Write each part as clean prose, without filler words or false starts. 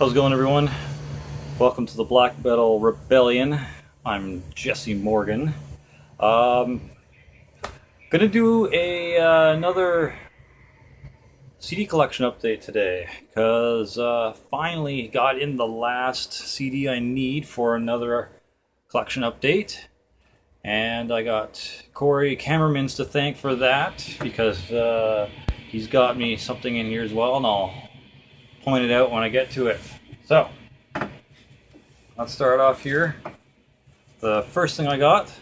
How's it going, everyone? Welcome to the Black Metal Rebellion. I'm Jesse Morgan. Gonna do another CD collection update today because finally got in the last CD I need for another collection update, and I got Corey Cameraman's to thank for that because he's got me something in here as well, and I'll point it out when I get to it. So let's start off here. The first thing I got,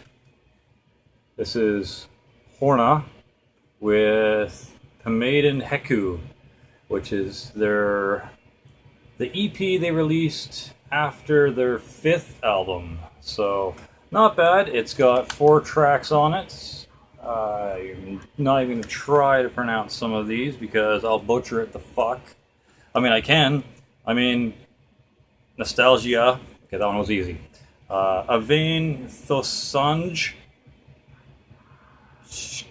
this is Horna with Pomaden Enkidu, which is the EP they released after their 5th album. So not bad. It's got 4 tracks on it. I'm not even going to try to pronounce some of these because I'll butcher it the fuck. I mean, I can. Nostalgia. Okay, that one was easy. Avain Thosanj.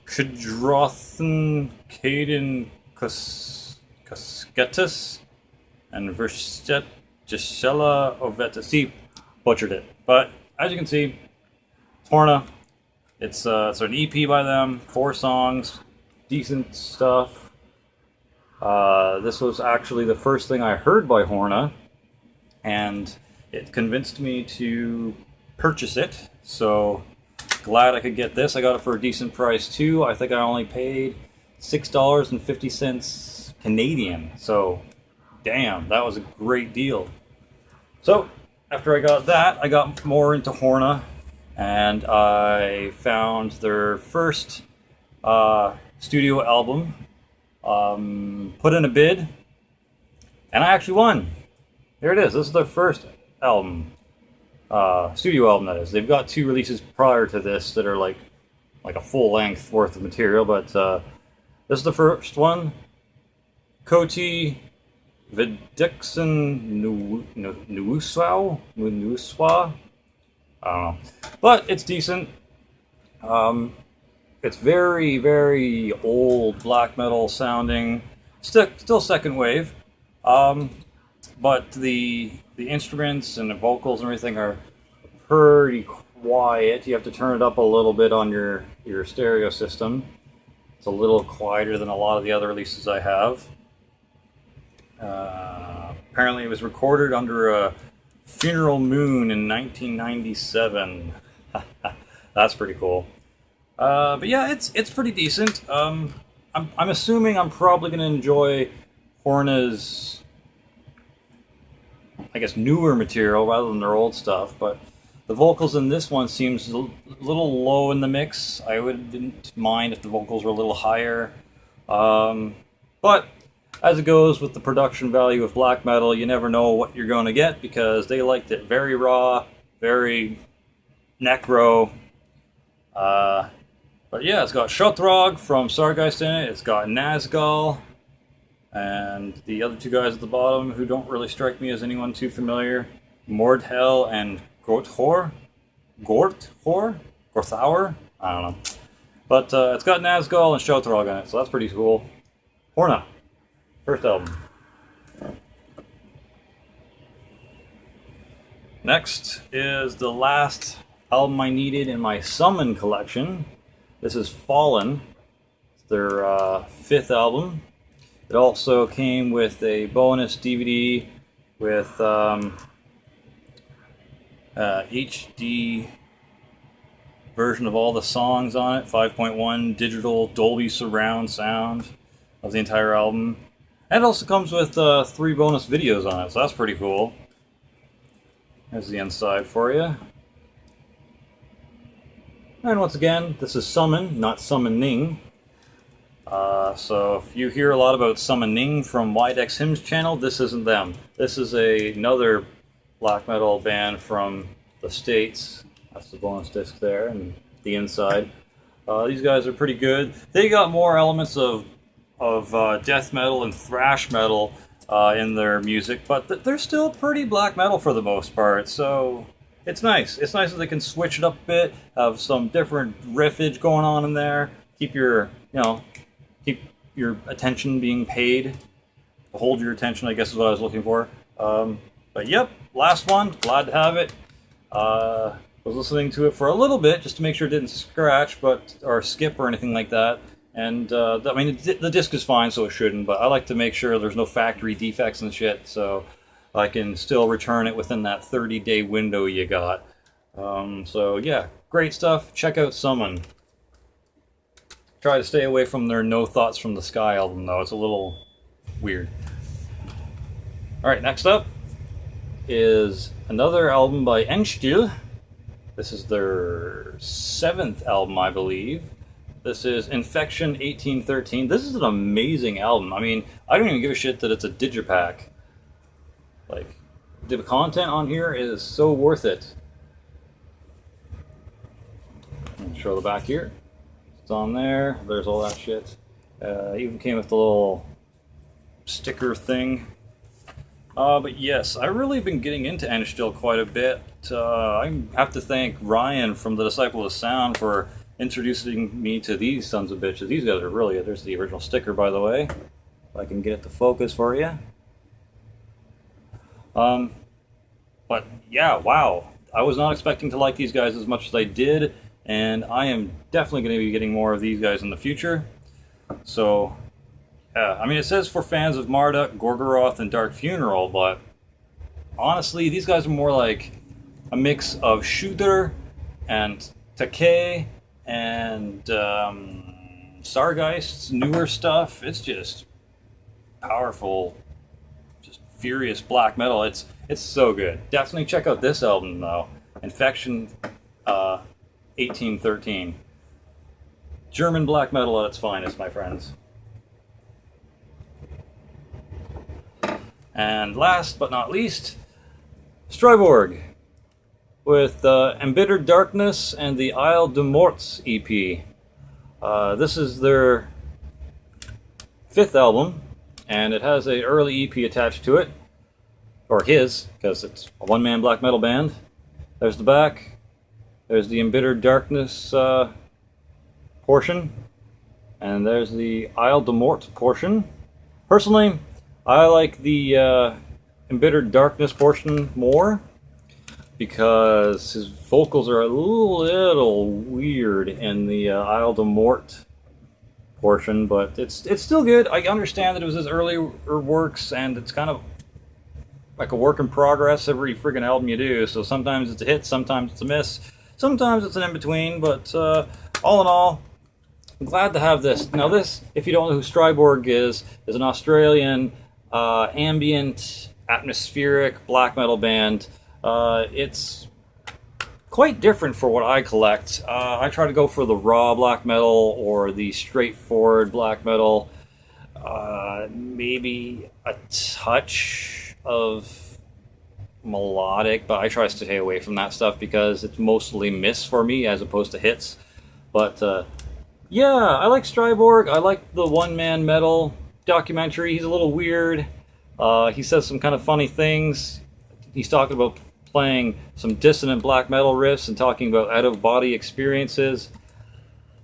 Kudrothan Caden Casketus. And Verset Gisela Oveta. See, butchered it. But as you can see, Horna. It's an EP by them. 4 songs. Decent stuff. This was actually the first thing I heard by Horna, and it convinced me to purchase it. So glad I could get this. I got it for a decent price too. I think I only paid $6.50 Canadian. So damn, that was a great deal. So after I got that, I got more into Horna, and I found their first studio album. Put in a bid, and I actually won. Here it is. This is their first album, studio album, that is. They've got 2 releases prior to this that are like a full length worth of material, but this is the first one. Koti Vidixen Nuuswa. I don't know, but it's decent. It's very, very old black metal sounding, still second wave, but the instruments and the vocals and everything are pretty quiet. You have to turn it up a little bit on your stereo system. It's a little quieter than a lot of the other releases I have. Apparently it was recorded under a funeral moon in 1997. That's pretty cool. But yeah, it's pretty decent. I'm assuming I'm probably going to enjoy Horna's, I guess, newer material rather than their old stuff. But the vocals in this one seems a little low in the mix. I wouldn't mind if the vocals were a little higher. But as it goes with the production value of black metal, you never know what you're going to get because they liked it very raw, very necro. But yeah, it's got Shotrog from Sargeist in it. It's got Nazgul, and the other 2 guys at the bottom who don't really strike me as anyone too familiar, Mordhel and Gorthor? Gorthauer? I don't know. But it's got Nazgul and Shotrog in it, so that's pretty cool. Horna, first album. Next is the last album I needed in my Summon collection. This is Fallen. It's their 5th album. It also came with a bonus DVD with HD version of all the songs on it, 5.1 digital Dolby surround sound of the entire album. And it also comes with 3 bonus videos on it, so that's pretty cool. There's the inside for you. And once again, this is Summon, not Summoning. So if you hear a lot about Summoning from Widex Hymns channel, this isn't them. This is another black metal band from the States. That's the bonus disc there and the inside. These guys are pretty good. They got more elements of death metal and thrash metal in their music, but they're still pretty black metal for the most part. So it's nice. It's nice that they can switch it up a bit, have some different riffage going on in there, keep your attention being paid, hold your attention, I guess is what I was looking for. But yep, last one. Glad to have it. Was listening to it for a little bit just to make sure it didn't scratch, or skip or anything like that. And I mean, the disc is fine, so it shouldn't. But I like to make sure there's no factory defects and shit, so I can still return it within that 30-day window you got. So yeah, great stuff. Check out Summon. Try to stay away from their No Thoughts from the Sky album, though. It's a little weird. Alright, next up is another album by Enkidu. This is their 7th album, I believe. This is Infection 1813. This is an amazing album. I mean, I don't even give a shit that it's a digipack. Like, the content on here is so worth it. Show the back here. It's on there. There's all that shit. Even came with the little sticker thing. But yes, I've really been getting into Enkidu quite a bit. I have to thank Ryan from the Disciple of Sound for introducing me to these sons of bitches. These guys are really good. There's the original sticker, by the way. If I can get it to focus for you. But yeah, wow. I was not expecting to like these guys as much as I did, and I am definitely going to be getting more of these guys in the future. So, yeah, I mean, it says for fans of Marduk, Gorgoroth, and Dark Funeral, but honestly, these guys are more like a mix of Shooter and Takei and Sargeist's newer stuff. It's just powerful, just furious black metal. It's so good. Definitely check out this album though, Infection 1813. German black metal at its finest, my friends. And last but not least, Strife Borg with Embittered Darkness and the Isle de Morts EP. This is their 5th album, and it has an early EP attached to it, or his, because it's a one-man black metal band. There's the back. There's the Embittered Darkness portion, and there's the Isle de Morts portion. Personally, I like the Embittered Darkness portion more, because his vocals are a little weird in the Isle de Mort portion, but it's still good. I understand that it was his earlier works, and it's kind of like a work in progress every friggin' album you do, so sometimes it's a hit, sometimes it's a miss, sometimes it's an in-between, but all in all, I'm glad to have this. Now this, if you don't know who Strife Borg is an Australian ambient, atmospheric black metal band. It's quite different for what I collect. I try to go for the raw black metal or the straightforward black metal. Maybe a touch of melodic, but I try to stay away from that stuff because it's mostly miss for me as opposed to hits. But yeah, I like Strife Borg. I like the one-man metal documentary. He's a little weird. He says some kind of funny things. He's talking about playing some dissonant black metal riffs and talking about out-of-body experiences.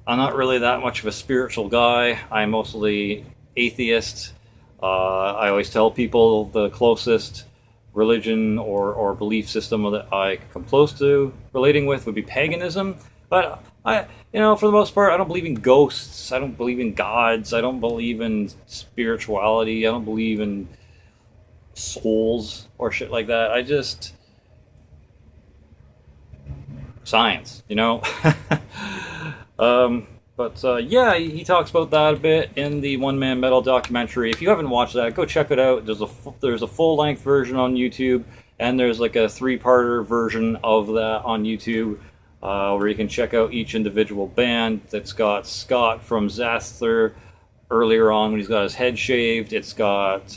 I'm not really that much of a spiritual guy. I'm mostly atheist. I always tell people the closest religion or belief system that I come close to relating with would be paganism. But for the most part, I don't believe in ghosts. I don't believe in gods. I don't believe in spirituality. I don't believe in souls or shit like that. I just science, But yeah, he talks about that a bit in the One Man Metal documentary. If you haven't watched that, go check it out. There's a full-length version on YouTube, and there's like a 3-parter version of that on YouTube, where you can check out each individual band. That's got Scott from Zastler earlier on when he's got his head shaved. It's got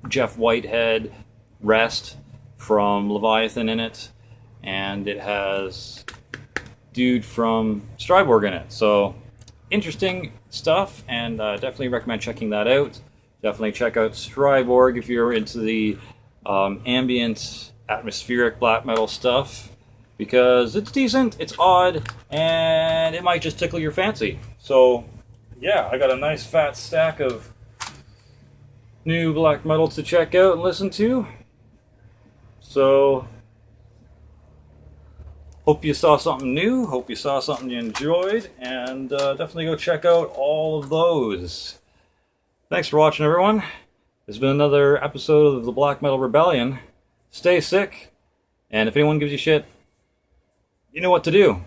Jeff Whitehead, Rest from Leviathan in it, and it has dude from Strife Borg in it. So interesting stuff, and definitely recommend checking that out. Definitely check out Strife Borg if you're into the ambient, atmospheric black metal stuff, because it's decent, it's odd, and it might just tickle your fancy. So yeah, I got a nice fat stack of new black metal to check out and listen to. So, hope you saw something new, hope you saw something you enjoyed, and definitely go check out all of those. Thanks for watching, everyone. This has been another episode of the Black Metal Rebellion. Stay sick, and if anyone gives you shit, you know what to do.